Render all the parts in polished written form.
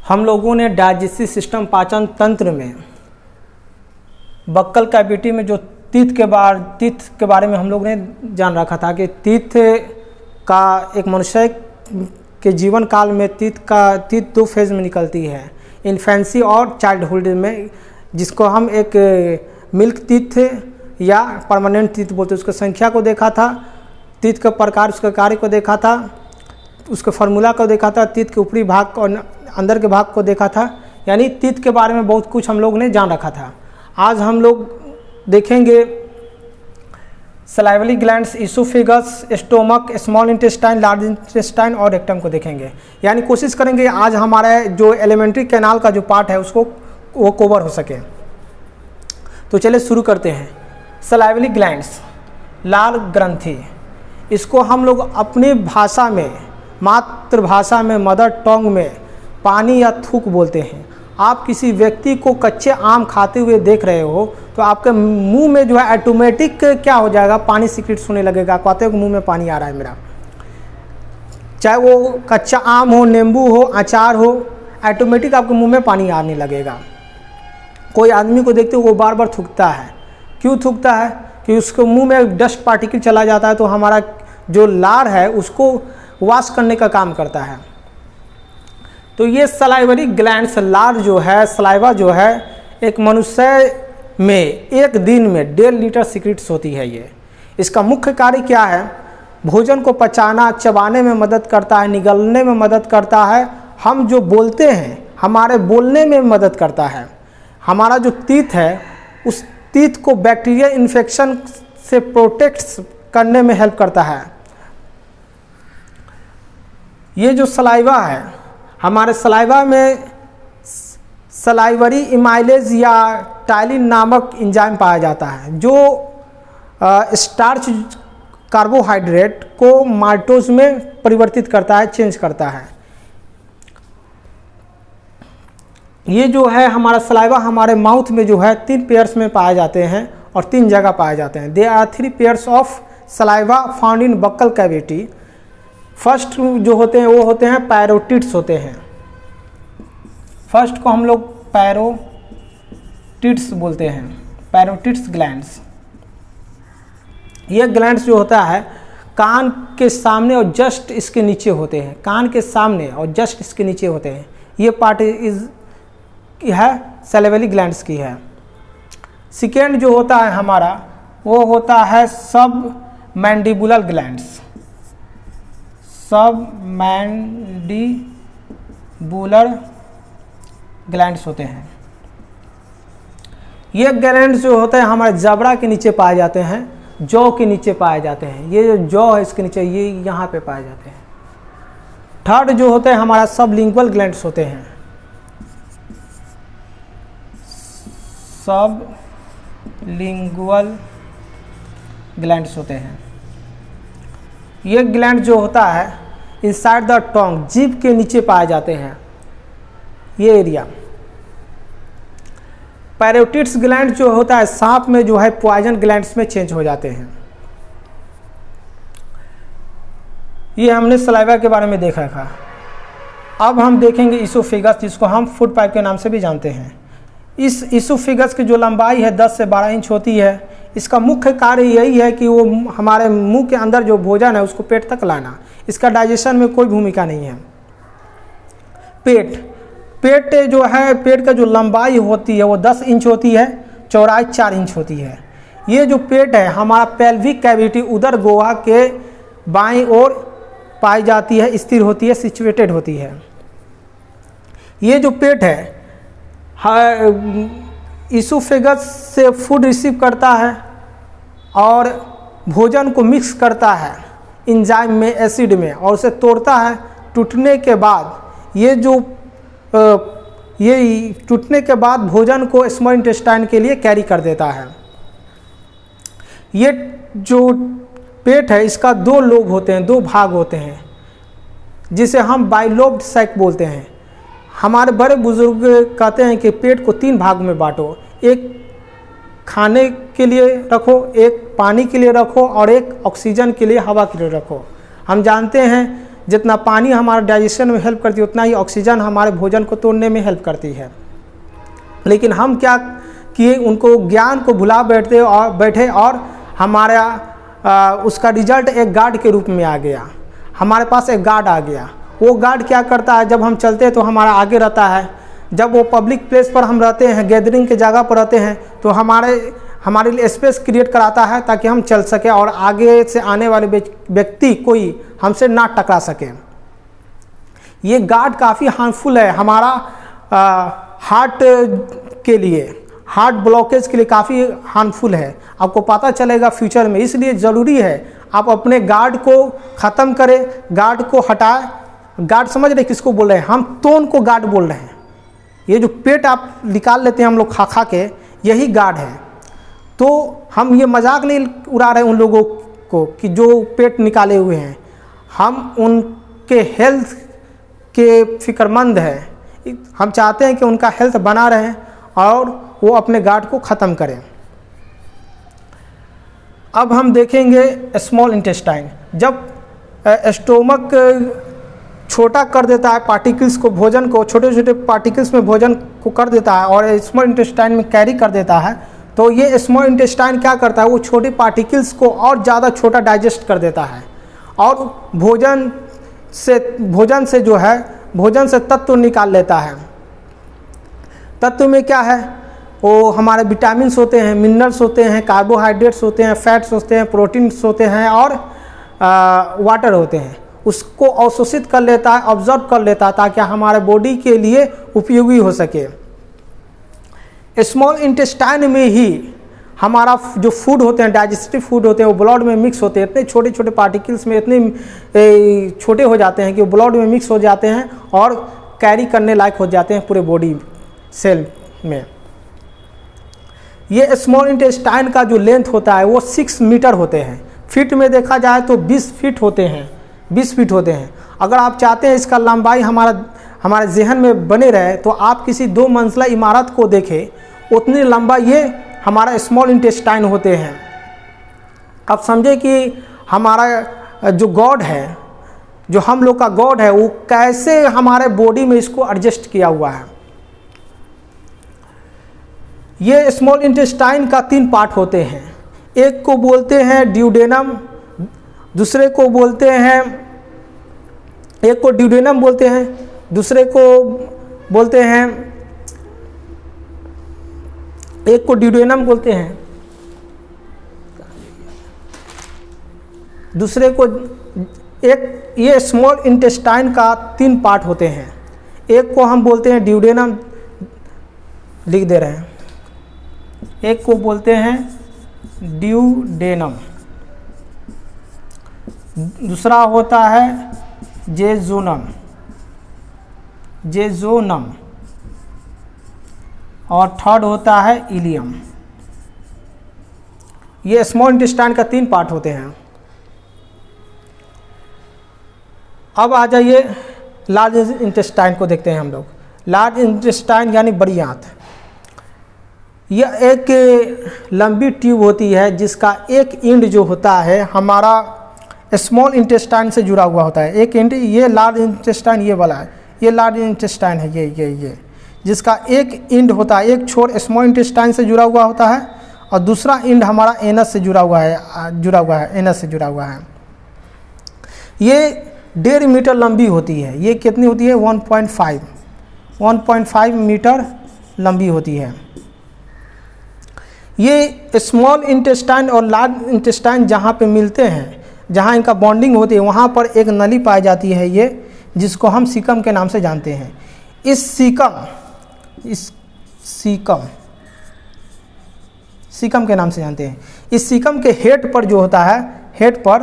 हम लोगों ने डाइजेस्टिव सिस्टम पाचन तंत्र में बक्कल कैविटी में जो तीत के बारे में हम लोग ने जान रखा था कि तीत का एक मनुष्य के जीवन काल में तीत दो फेज में निकलती है, इन्फेंसी और चाइल्डहुड में, जिसको हम एक मिल्क तीत या परमानेंट तीत बोलते हैं। उसकी संख्या को देखा था, तीत का प्रकार, उसके कार्य को देखा था, उसके फार्मूला को देखा था, तीत के ऊपरी भाग और अंदर के भाग को देखा था। यानी तीत के बारे में बहुत कुछ हम लोग ने जान रखा था। आज हम लोग देखेंगे salivary glands, oesophagus, stomach, small intestine, large intestine और रेक्टम को देखेंगे। यानी कोशिश करेंगे आज हमारा जो एलिमेंट्री कैनाल का जो पार्ट है उसको वो कवर हो सके। तो चलिए शुरू करते हैं। सलाइवरी ग्लैंड्स, लाल ग्रंथि, इसको हम लोग अपनी भाषा में, मातृभाषा में, मदर टंग में पानी या थूक बोलते हैं। आप किसी व्यक्ति को कच्चे आम खाते हुए देख रहे हो तो आपके मुंह में जो है ऑटोमेटिक क्या हो जाएगा, पानी सीक्रेट होने लगेगा। कहते हो कि मुंह में पानी आ रहा है मेरा, चाहे वो कच्चा आम हो, नींबू हो, अचार हो, ऑटोमेटिक आपके मुंह में पानी आने लगेगा। कोई आदमी को देखते हो वो बार बार थूकता है। क्यों थूकता है? कि उसके मुंह में डस्ट पार्टिकल चला जाता है तो हमारा जो लार है उसको वॉश करने का काम करता है। तो ये सलाइवरी ग्लैंड्स, लार जो है, सलाइवा जो है, एक मनुष्य में एक दिन में 1.5 लीटर सीक्रेट्स होती है। ये इसका मुख्य कार्य क्या है? भोजन को पचाना, चबाने में मदद करता है, निगलने में मदद करता है, हम जो बोलते हैं हमारे बोलने में मदद करता है। हमारा जो तीत है उस तीत को बैक्टीरिया इन्फेक्शन से प्रोटेक्ट करने में हेल्प करता है। ये जो सलाइवा है, हमारे सलाइवा में सलाइवरी इमाइलेज या टाइलिन नामक एंजाइम पाया जाता है जो स्टार्च कार्बोहाइड्रेट को माल्टोज में परिवर्तित करता है, चेंज करता है। ये जो है हमारा सलाइवा हमारे माउथ में जो है 3 पेयर्स में पाए जाते हैं और 3 जगह पाए जाते हैं। They are 3 pairs of saliva found in buccal cavity. First जो होते हैं वो होते हैं पैरोटिड्स होते हैं। फर्स्ट को हम लोग पैरोटिड्स बोलते हैं, पैरोटिड्स ग्लैंड्स। ये ग्लैंड्स जो होता है कान के सामने और जस्ट इसके नीचे होते हैं, कान के सामने और जस्ट इसके नीचे होते हैं। ये पार्ट है सैलिवरी ग्लैंड्स की है। सेकेंड जो होता है हमारा वो होता है सब मैंडिबुलर ग्लैंड्स, सब मैंडिबुलर ग्लैंड्स होते हैं। ये ग्लैंड्स जो होते हैं हमारे जबड़ा के नीचे पाए जाते हैं, जॉ के नीचे पाए जाते हैं। ये जो जॉ है इसके नीचे, ये यहाँ पे पाए जाते हैं। थर्ड जो होते हैं हमारा सबलिंगुअल ग्लैंड्स होते हैं, सब लिंगुअल ग्लैंड्स होते हैं। ये ग्लैंड जो होता है इनसाइड द टंग, जीभ के नीचे पाए जाते हैं, ये एरिया। पैरोटिड्स ग्लैंड जो होता है सांप में जो है पॉइजन ग्लैंड्स में चेंज हो जाते हैं। ये हमने सलाइवा के बारे में देखा था। अब हम देखेंगे इसोफेगस, जिसको हम फूड पाइप के नाम से भी जानते हैं। इस इसोफेगस की जो लंबाई है 10 से 12 इंच होती है। इसका मुख्य कार्य यही है कि वो हमारे मुंह के अंदर जो भोजन है उसको पेट तक लाना। इसका डाइजेशन में कोई भूमिका नहीं है। पेट जो है, पेट का जो लंबाई होती है वो 10 इंच होती है, चौड़ाई 4 इंच होती है। ये जो पेट है हमारा पेल्विक कैविटी उदर गुहा के बाईं ओर पाई जाती है, स्थिर होती है, सिचुएटेड होती है। ये जो पेट है इसोफेगस से फूड रिसीव करता है और भोजन को मिक्स करता है एंजाइम में, एसिड में, और उसे तोड़ता है। टूटने के बाद ये टूटने के बाद भोजन को स्मॉल इंटेस्टाइन के लिए कैरी कर देता है। ये जो पेट है इसका 2 लोब होते हैं, 2 भाग होते हैं, जिसे हम बाइलोब्ड सैक बोलते हैं। हमारे बड़े बुजुर्ग कहते हैं कि पेट को 3 भाग में बांटो, एक खाने के लिए रखो, एक पानी के लिए रखो और एक ऑक्सीजन के लिए, हवा के लिए रखो। हम जानते हैं जितना पानी हमारे डाइजेशन में हेल्प करती है उतना ही ऑक्सीजन हमारे भोजन को तोड़ने में हेल्प करती है। लेकिन हम क्या किए, उनको ज्ञान को भुला बैठे और हमारा उसका रिजल्ट एक गार्ड के रूप में आ गया। हमारे पास एक गार्ड आ गया। वो गार्ड क्या करता है, जब हम चलते हैं तो हमारा आगे रहता है। जब वो पब्लिक प्लेस पर हम रहते हैं, गैदरिंग के जगह पर रहते हैं, तो हमारे लिए स्पेस क्रिएट कराता है ताकि हम चल सके और आगे से आने वाले व्यक्ति कोई हमसे ना टकरा सके। ये गार्ड काफ़ी हार्मफुल है हमारा हार्ट के लिए, हार्ट ब्लॉकेज के लिए काफ़ी हार्मफुल है। आपको पता चलेगा फ्यूचर में, इसलिए ज़रूरी है आप अपने गार्ड को ख़त्म करें, गार्ड को हटाएं। गार्ड समझ रहे किसको बोल रहे हैं? हम टोन को गार्ड बोल रहे हैं। ये जो पेट आप निकाल लेते हैं हम लोग खा खा के, यही गार्ड है। तो हम ये मजाक नहीं उड़ा रहे उन लोगों को कि जो पेट निकाले हुए हैं, हम उनके हेल्थ के फिक्रमंद हैं। हम चाहते हैं कि उनका हेल्थ बना रहे और वो अपने गार्ड को ख़त्म करें। अब हम देखेंगे स्मॉल इंटेस्टाइन। जब स्टोमक छोटा कर देता है पार्टिकल्स को, भोजन को छोटे छोटे पार्टिकल्स में भोजन को कर देता है और स्मॉल इंटेस्टाइन में कैरी कर देता है, तो ये स्मॉल इंटेस्टाइन क्या करता है, वो छोटे पार्टिकल्स को और ज़्यादा छोटा डाइजेस्ट कर देता है और भोजन से जो है भोजन से तत्व निकाल लेता है। तत्व में क्या है, वो हमारे विटामिन्स होते हैं, मिनरल्स होते हैं, कार्बोहाइड्रेट्स होते हैं, फैट्स होते हैं, प्रोटीन्स होते हैं और वाटर होते हैं। उसको अवशोषित कर लेता है, ऑब्जर्व कर लेता है ताकि हमारे बॉडी के लिए उपयोगी हो सके। स्मॉल इंटेस्टाइन में ही हमारा जो फूड होते हैं, डाइजेस्टिव फूड होते हैं, वो ब्लड में मिक्स होते हैं। इतने छोटे छोटे पार्टिकल्स में इतने छोटे हो जाते हैं कि वो ब्लड में मिक्स हो जाते हैं और कैरी करने लायक हो जाते हैं पूरे बॉडी सेल में। ये स्मॉल इंटेस्टाइन का जो लेंथ होता है वो 6 मीटर होते हैं। फीट में देखा जाए तो 20 फीट होते हैं, 20 फीट होते हैं। अगर आप चाहते हैं इसका लंबाई हमारे जहन में बने रहे तो आप किसी 2 मंजिला इमारत को देखें, उतनी लंबा ये हमारा स्मॉल इंटेस्टाइन होते हैं। आप समझे कि हमारा जो गॉड है, जो हम लोग का गॉड है, वो कैसे हमारे बॉडी में इसको एडजस्ट किया हुआ है। ये स्मॉल इंटेस्टाइन का 3 पार्ट होते हैं। एक को बोलते हैं ड्यूडेनम, दूसरे को बोलते हैं, एक को ड्यूडेनम बोलते हैं, दूसरे को बोलते हैं, एक को ड्यूडेनम बोलते हैं, दूसरे को एक। ये स्मॉल इंटेस्टाइन का 3 पार्ट होते हैं। एक को हम बोलते हैं ड्यूडेनम, लिख दे रहे हैं, एक को बोलते हैं ड्यूडेनम, दूसरा होता है जेजोनम और थर्ड होता है इलियम। ये स्मॉल इंटेस्टाइन का 3 पार्ट होते हैं। अब आ जाइए लार्ज इंटेस्टाइन को देखते हैं हम लोग। लार्ज इंटेस्टाइन यानी बड़ी आंत। यह एक लंबी ट्यूब होती है जिसका एक एंड जो होता है हमारा स्मॉल इंटेस्टाइन से जुड़ा हुआ होता है। एक एंड, ये लार्ज इंटेस्टाइन ये वाला है, ये लार्ज इंटेस्टाइन है, ये जिसका एक एंड होता है, एक छोर स्मॉल इंटेस्टाइन से जुड़ा हुआ होता है और दूसरा एंड हमारा एनस से जुड़ा हुआ है, एनस से जुड़ा हुआ है। ये 1.5 मीटर लंबी होती है। ये कितनी होती है? 1.5 मीटर लंबी होती है। ये स्मॉल इंटेस्टाइन और लार्ज इंटेस्टाइन जहाँ पे मिलते हैं, जहाँ इनका बॉन्डिंग होती है, वहाँ पर एक नली पाई जाती है, ये जिसको हम सीकम के नाम से जानते हैं। इस सीकम के नाम से जानते हैं। इस सीकम के हेड पर जो होता है, हेड पर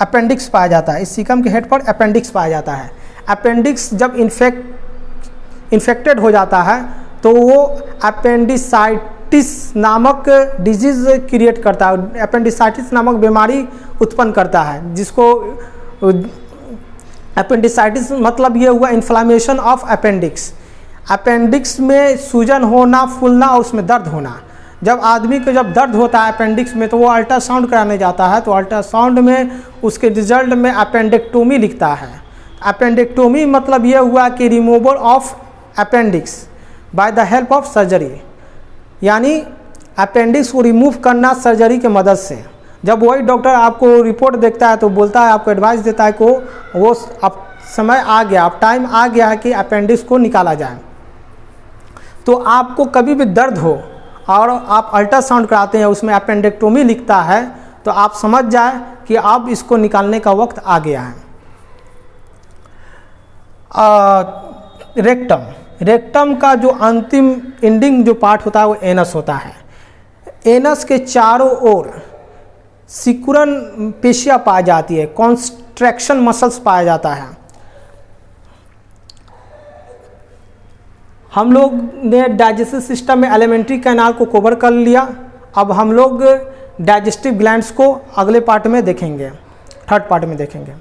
अपेंडिक्स पाया जाता है। इस सीकम के हेड पर अपेंडिक्स पाया जाता है। अपेंडिक्स जब इन्फेक्टेड हो जाता है तो वो अपेंडिसाइटिस नामक डिजीज़ क्रिएट करता है, अपेंडिसाइटिस नामक बीमारी उत्पन्न करता है, जिसको अपेंडिसाइटिस मतलब ये हुआ इन्फ्लामेशन ऑफ अपेंडिक्स। अपेंडिक्स में सूजन होना, फूलना और उसमें दर्द होना। जब आदमी को जब दर्द होता है अपेंडिक्स में तो वो अल्ट्रासाउंड कराने जाता है, तो अल्ट्रासाउंड में उसके रिजल्ट में अपेंडेक्टोमी लिखता है। अपेंडिक्टोमी मतलब ये हुआ कि removal of appendix by the help of surgery, यानी अपेंडिक्स को रिमूव करना सर्जरी के मदद से। जब वही डॉक्टर आपको रिपोर्ट देखता है तो बोलता है, आपको एडवाइस देता है को वो अब समय आ गया, अब टाइम आ गया है कि अपेंडिक्स को निकाला जाए। तो आपको कभी भी दर्द हो और आप अल्ट्रासाउंड कराते हैं, उसमें अपेंडिक्टोमी लिखता है, तो आप समझ जाए कि अब इसको निकालने का वक्त आ गया है। रेक्टम का जो अंतिम एंडिंग जो पार्ट होता है वो एनस होता है। एनस के चारों ओर सिकुड़न पेशियाँ पाई जाती है, कॉन्ट्रैक्शन मसल्स पाया जाता है। हम लोग ने डाइजेस्टिव सिस्टम में एलिमेंट्री कैनाल को कवर कर लिया। अब हम लोग डाइजेस्टिव ग्लैंड्स को अगले पार्ट में देखेंगे, थर्ड पार्ट में देखेंगे।